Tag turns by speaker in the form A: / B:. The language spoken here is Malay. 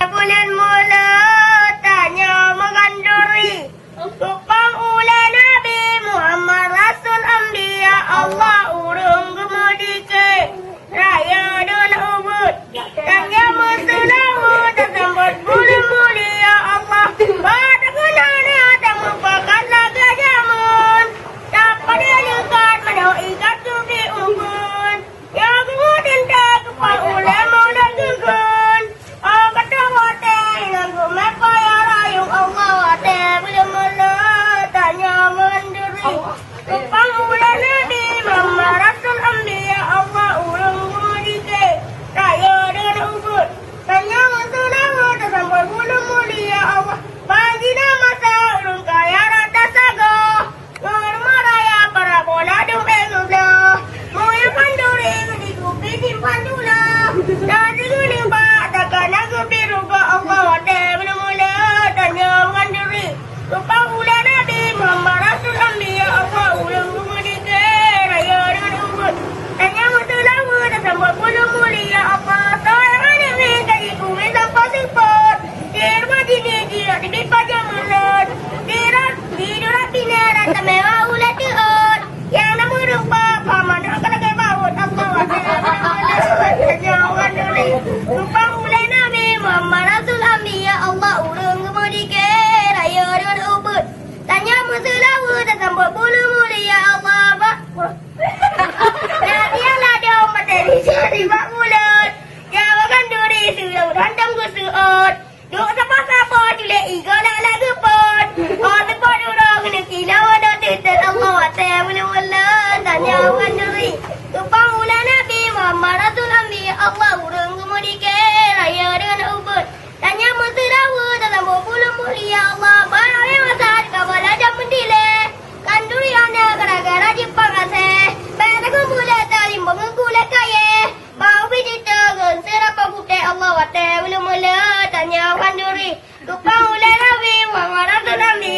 A: Bulan mula tanya menganduri Tupang ula Nabi Muhammad Rasul Ambiya Allah urung gemudike Raya dan ubud Tanya musulamu tersambut bulu mulia Allah Pada gunanya tak merupakan laga jamun Dapat dekat mendoikat suki umpun Yang kemudian tak kepal ula muda gugun Kata wate Nanggu mepa ya rayung Allah wate Bila mula tanya menduri Tupang ula Nabi Muhammad Rasul Ambiya Allah urung gemudike Raya dengan ubud Tanya musulamu tersambut bulu mulia Allah Bagi masa urung kaya rata sago Ngurma raya para bola dumpeng ubelah Moya panduri dikupi simpan dula Nasi kuning pak takkan aku biruga Allah wate Bila mula tanya menganduri Tupang ula Nabi Muhammad Rasul Ambiya Allah urung gemudike Raya dengan ubud Tanya musulamu tersambut bulu mulia Allah Seorang ini dikupi tanpa semput Dirma dini dia dibipah jamulan Didurat bina rata mewah ulat diot Yang nama rupa paman akan lagi baut Allah wate Tanya menganduri Tupang ula Nabi Muhammad Rasul Ambiya Allah urung gemudike Raya dengan ubud Tanya musulamu tersambut bulu mulia Allah Nabiyalah dia materi sari bak mulut Jawakan duri sudah rantam ku suot Duk sapa-sapa julek iga nak gepot Tepat orang kena kilau ada titik Allah wate mula-mula Tanya makan duri Tupang ula Nabi Muhammad Rasul Ambiya Allah urung gemudike Raya dengan ubud Tanya musulamu tersambut bulu mulia Allah Barang masak kabal ada mendile Kanduri anda gara-gara Jepang aseh Bayar aku mula talim menggulat kaya Bau bidita genser apa putih Allah wate mula-mula Tanya kanduri Tupang ula Nabi Muhammad Rasul Ambiya